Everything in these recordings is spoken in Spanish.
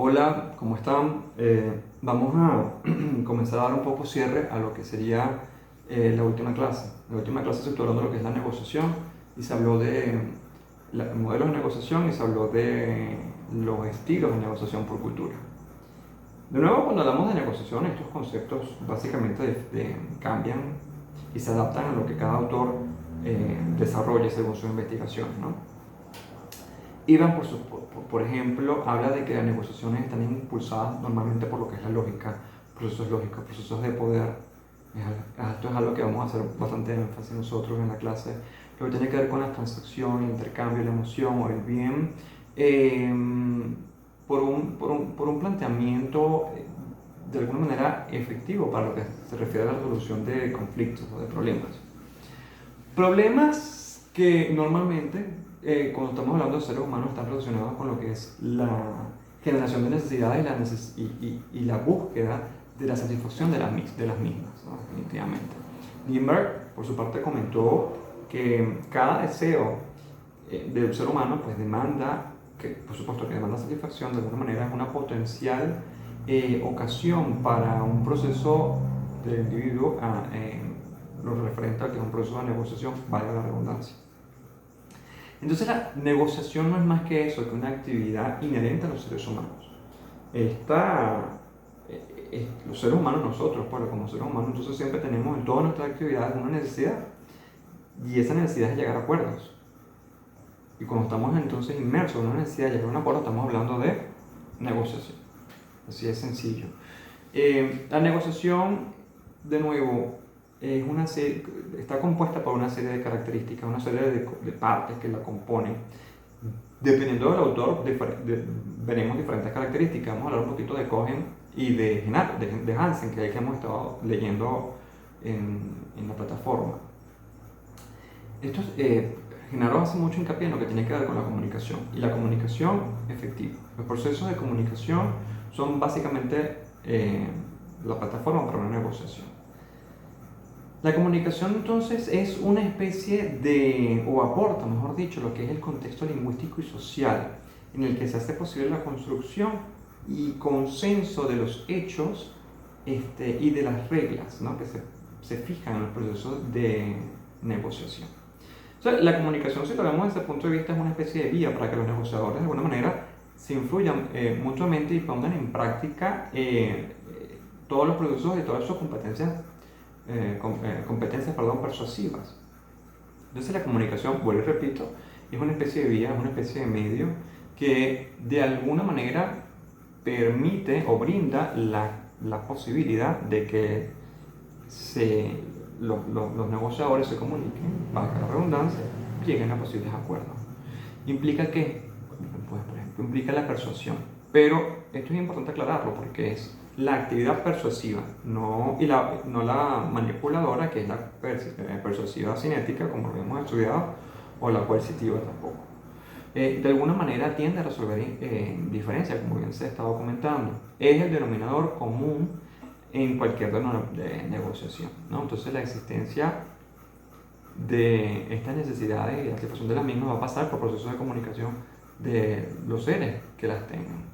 Hola, ¿cómo están? Vamos a comenzar a dar un poco cierre a lo que sería la última clase. La última clase se estuvo hablando de lo que es la negociación y se habló de modelos de negociación y se habló de los estilos de negociación por cultura. De nuevo, cuando hablamos de negociación, estos conceptos básicamente cambian y se adaptan a lo que cada autor desarrolle según sus investigaciones, ¿no? Ivan, por ejemplo, habla de que las negociaciones están impulsadas normalmente por lo que es la lógica, procesos lógicos, procesos de poder. Esto es algo que vamos a hacer bastante énfasis nosotros en la clase. Lo que tiene que ver con la transacción, el intercambio, la emoción o el bien, eh, por un planteamiento de alguna manera efectivo para lo que se refiere a la resolución de conflictos o de problemas. Problemas que normalmente, cuando estamos hablando de seres humanos, están relacionados con lo que es la generación de necesidades y la búsqueda de la satisfacción de las mismas, ¿no? Definitivamente. Lindbergh, por su parte, comentó que cada deseo del ser humano pues demanda, que por supuesto que demanda satisfacción, de alguna manera es una potencial ocasión para un proceso del individuo lo referente a que es un proceso de negociación, valga la redundancia. Entonces la negociación no es más que eso, que una actividad inherente a los seres humanos. Los seres humanos nosotros, pues, como seres humanos, entonces siempre tenemos en todas nuestras actividades una necesidad, y esa necesidad es llegar a acuerdos. Y cuando estamos entonces inmersos en una necesidad de llegar a un acuerdo, estamos hablando de negociación. Así de sencillo. La negociación, de nuevo, está compuesta por una serie de características, una serie de partes que la componen. Dependiendo del autor, veremos diferentes características. Vamos a hablar un poquito de Cohen y de Hansen, que es el que hemos estado leyendo en la plataforma. Genaro hace mucho hincapié en lo que tiene que ver con la comunicación y la comunicación efectiva. Los procesos de comunicación son básicamente la plataforma para una negociación. La comunicación entonces es una especie o aporta, mejor dicho, lo que es el contexto lingüístico y social en el que se hace posible la construcción y consenso de los hechos y de las reglas, ¿no?, que se fijan en los procesos de negociación. O sea, la comunicación, si lo vemos desde ese punto de vista, es una especie de vía para que los negociadores de alguna manera se influyan mutuamente y pongan en práctica todos los procesos y todas sus competencias persuasivas. Entonces la comunicación, vuelvo y repito, es una especie de vía, es una especie de medio que de alguna manera permite o brinda la posibilidad de que los negociadores se comuniquen, valga la redundancia, lleguen a posibles acuerdos. Implica que, pues, por ejemplo, implica la persuasión, pero esto es importante aclararlo porque es la actividad persuasiva, no la manipuladora, que es la persuasiva cinética, como lo hemos estudiado, o la coercitiva tampoco. De alguna manera tiende a resolver diferencias, como bien se ha estado comentando. Es el denominador común en cualquier negociación, ¿no? Entonces la existencia de estas necesidades y la satisfacción de las mismas va a pasar por procesos de comunicación de los seres que las tengan.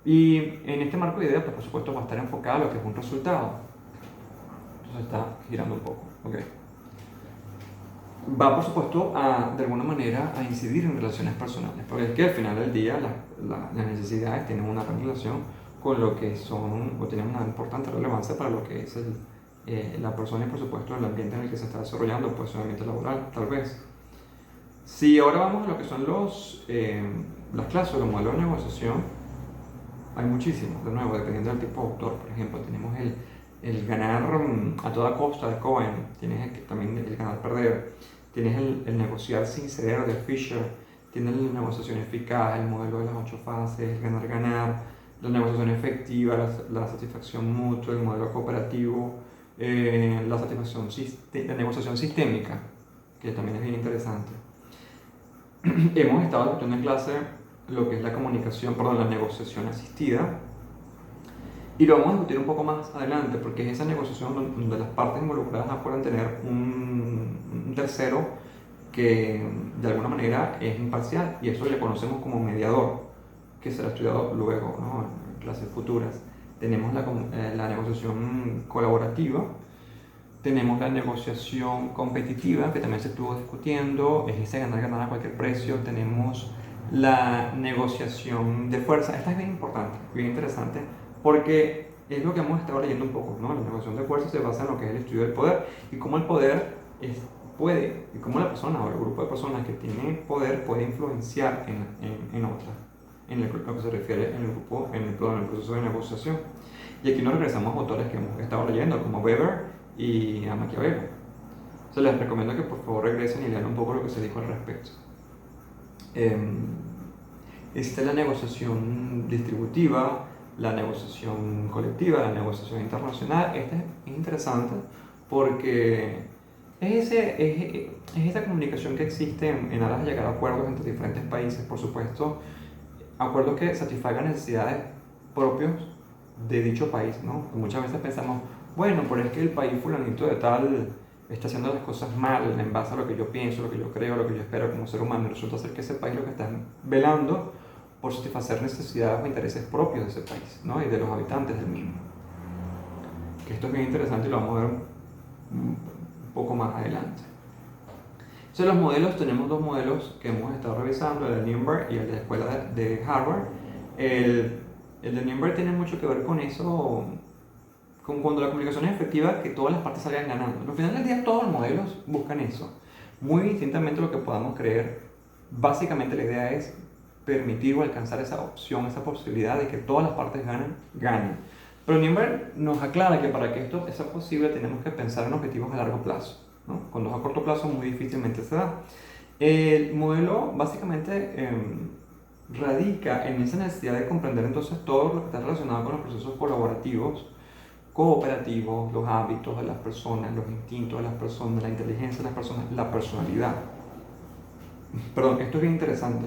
Y en este marco de ideas, pues por supuesto va a estar enfocado a lo que es un resultado. Entonces está girando un poco, ¿ok? Va por supuesto de alguna manera a incidir en relaciones personales, porque es que al final del día las necesidades tienen una relación con lo que son, o tienen una importante relevancia para lo que es la persona y por supuesto el ambiente en el que se está desarrollando, pues el ambiente laboral, tal vez. Si ahora vamos a lo que son las clases o los modelos de negociación, hay muchísimos, de nuevo, dependiendo del tipo de autor. Por ejemplo, tenemos el ganar a toda costa de Cohen, tienes también el ganar-perder, tienes el negociar sin ceder de Fisher, tienes la negociación eficaz, el modelo de las 8 fases, el ganar-ganar, la negociación efectiva, la satisfacción mutua, el modelo cooperativo, la negociación sistémica, que también es bien interesante. Hemos estado discutiendo en clase lo que es la negociación asistida, y lo vamos a discutir un poco más adelante porque es esa negociación donde las partes involucradas pueden tener un tercero que de alguna manera es imparcial, y eso le conocemos como mediador. que será estudiado luego, ¿no? En clases futuras. Tenemos la negociación colaborativa, tenemos la negociación competitiva, que también se estuvo discutiendo, es ese ganar a cualquier precio. Tenemos la negociación de fuerza. Esta es bien importante, bien interesante, porque es lo que hemos estado leyendo un poco, ¿no? La negociación de fuerza se basa en lo que es el estudio del poder y cómo el poder puede, y cómo la persona o el grupo de personas que tiene poder puede influenciar en otras, en lo que se refiere en el grupo, en el proceso de negociación. Y aquí nos regresamos a autores que hemos estado leyendo, como Weber y a Maquiavelo. Se les recomiendo que por favor regresen y lean un poco lo que se dijo al respecto. Existe la negociación distributiva, la negociación colectiva, la negociación internacional. Esta es interesante porque es esa comunicación que existe en aras de llegar a acuerdos entre diferentes países, por supuesto, acuerdos que satisfagan necesidades propias de dicho país, ¿no? Muchas veces pensamos, bueno, pero es que el país fulanito de tal está haciendo las cosas mal en base a lo que yo pienso, lo que yo creo, lo que yo espero como ser humano. Resulta ser que ese país lo que está velando por satisfacer necesidades o intereses propios de ese país, ¿no? Y de los habitantes del mismo. Que esto es bien interesante y lo vamos a ver un poco más adelante. Entonces los modelos, tenemos dos modelos que hemos estado revisando, el de Nuremberg y el de la escuela de Harvard. El de Nuremberg tiene mucho que ver con eso, con cuando la comunicación es efectiva, que todas las partes salgan ganando. Al final del día todos los modelos buscan eso, muy distintamente a lo que podamos creer. Básicamente la idea es permitir o alcanzar esa opción, esa posibilidad de que todas las partes ganen. Pero Nuremberg nos aclara que para que esto sea posible tenemos que pensar en objetivos a largo plazo, ¿no? Cuando es a corto plazo muy difícilmente se da. El modelo básicamente radica en esa necesidad de comprender entonces todo lo que está relacionado con los procesos colaborativos, cooperativos, los hábitos de las personas, los instintos de las personas, la inteligencia de las personas, la personalidad. Perdón, esto es bien interesante.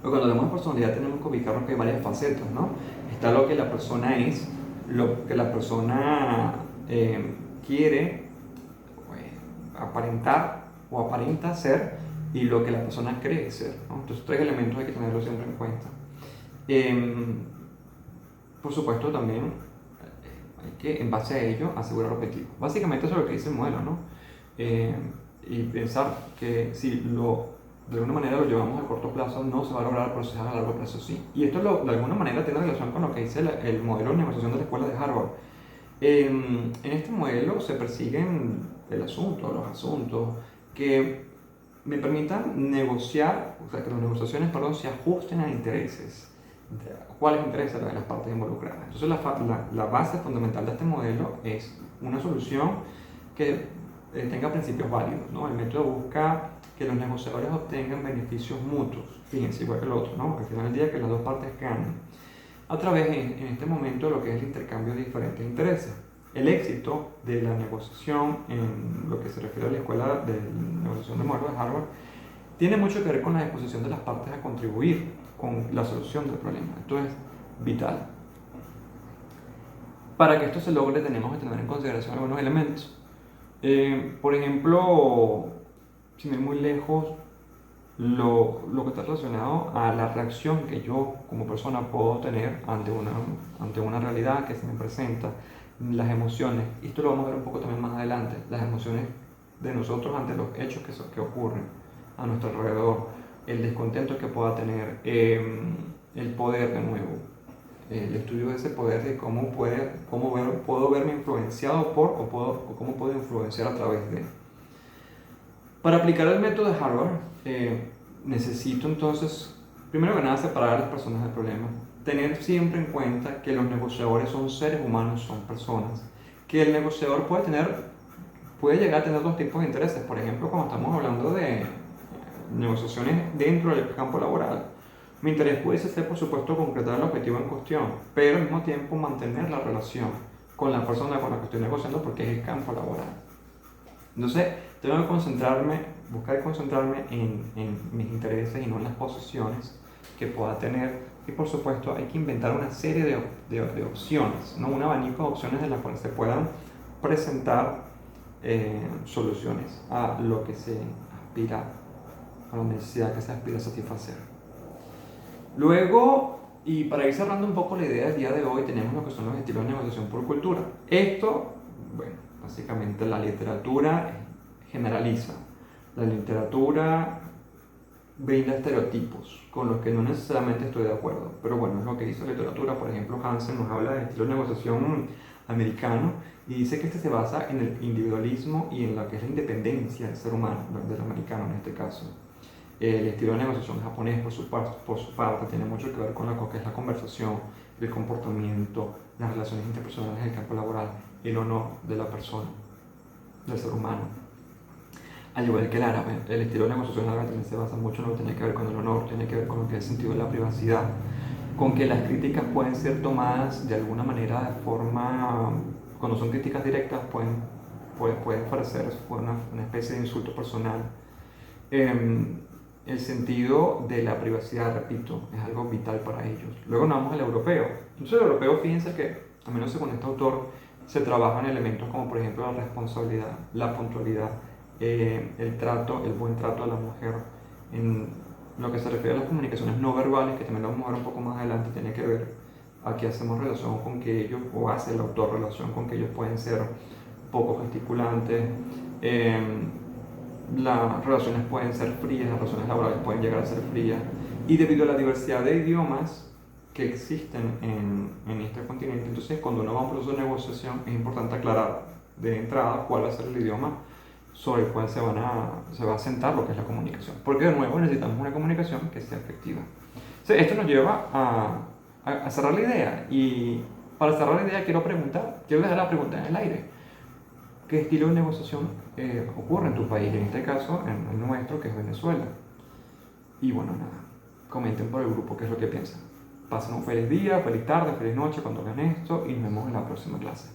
Porque cuando hablamos de personalidad tenemos que ubicarnos que hay varias facetas, ¿no? Está lo que la persona es, lo que la persona quiere aparentar o aparenta ser y lo que la persona cree ser, ¿no? Entonces, tres elementos hay que tenerlos siempre en cuenta. Por supuesto, también hay que, en base a ello, asegurar objetivos. Básicamente eso es lo que dice el modelo, ¿no? Y pensar que si de alguna manera lo llevamos a corto plazo, no se va a lograr, pero si a largo plazo sí. Y esto de alguna manera tiene relación con lo que dice el modelo de negociación de la escuela de Harvard. En este modelo se persiguen los asuntos que me permitan negociar, o sea, que las negociaciones, se ajusten a intereses. ¿Cuáles intereses? De las partes involucradas. Entonces la base fundamental de este modelo es una solución que tenga principios válidos, ¿no? El método busca que los negociadores obtengan beneficios mutuos, fíjense, igual que el otro, ¿no? Al final del día que las dos partes ganen, a través en este momento de lo que es el intercambio de diferentes intereses. El éxito de la negociación en lo que se refiere a la escuela de negociación de modelos de Harvard tiene mucho que ver con la disposición de las partes a contribuir con la solución del problema. Esto es vital. Para que esto se logre tenemos que tener en consideración algunos elementos. Por ejemplo, sin ir muy lejos, lo que está relacionado a la reacción que yo como persona puedo tener ante una realidad que se me presenta, las emociones, y esto lo vamos a ver un poco también más adelante, las emociones de nosotros ante los hechos que ocurren a nuestro alrededor, el descontento que pueda tener, el poder de nuevo, el estudio de ese poder, de cómo puedo verme influenciado por o cómo puedo influenciar a través de. Para aplicar el método de Harvard, necesito entonces, primero que nada, separar a las personas del problema. Tener siempre en cuenta que los negociadores son seres humanos, son personas. Que el negociador puede llegar a tener dos tipos de intereses. Por ejemplo, cuando estamos hablando de negociaciones dentro del campo laboral, mi interés puede ser, por supuesto, concretar el objetivo en cuestión, pero al mismo tiempo mantener la relación con la persona con la que estoy negociando porque es el campo laboral. Entonces, tengo que buscar concentrarme en mis intereses y no en las posiciones que pueda tener. Y por supuesto, hay que inventar una serie de opciones, ¿no? Un abanico de opciones de las cuales se puedan presentar soluciones a lo que se aspira, a la necesidad que se aspira a satisfacer. Luego, y para ir cerrando un poco la idea del día de hoy, tenemos lo que son los estilos de negociación por cultura. Esto, bueno, básicamente la literatura generaliza. La literatura brinda estereotipos con los que no necesariamente estoy de acuerdo, pero bueno, es lo que dice la literatura. Por ejemplo, Hansen nos habla de estilo de negociación americano y dice que este se basa en el individualismo y en lo que es la independencia del ser humano, del americano en este caso. El estilo de negociación japonés, por su parte, tiene mucho que ver con lo que es la conversación, el comportamiento, las relaciones interpersonales en el campo laboral, el honor de la persona, del ser humano. Al igual que el árabe, el estilo de negociación árabe también se basa mucho en lo que tiene que ver con el honor, tiene que ver con lo que es el sentido de la privacidad, con que las críticas pueden ser tomadas de alguna manera de forma, cuando son críticas directas, pueden parecer una especie de insulto personal. El sentido de la privacidad, repito, es algo vital para ellos. Luego nos vamos al europeo. Entonces el europeo, fíjense que, al menos según este autor, se trabajan elementos como por ejemplo la responsabilidad, la puntualidad, el trato, el buen trato a la mujer. En lo que se refiere a las comunicaciones no verbales, que también lo vamos a ver un poco más adelante, tiene que ver, aquí hacemos relación con que ellos, o hace el autor relación con que ellos pueden ser poco gesticulantes, las relaciones pueden ser frías, las relaciones laborales pueden llegar a ser frías, y debido a la diversidad de idiomas que existen en este continente, entonces cuando uno va a un proceso de negociación es importante aclarar de entrada cuál va a ser el idioma sobre el cual se va a sentar lo que es la comunicación, porque de nuevo necesitamos una comunicación que sea efectiva. Entonces, esto nos lleva a cerrar la idea, y para cerrar la idea quiero dejar la pregunta en el aire. ¿Qué estilo de negociación ocurre en tu país? En este caso, en el nuestro, que es Venezuela. Y bueno, nada, comenten por el grupo qué es lo que piensan. Pasen un feliz día, feliz tarde, feliz noche cuando vean esto y nos vemos en la próxima clase.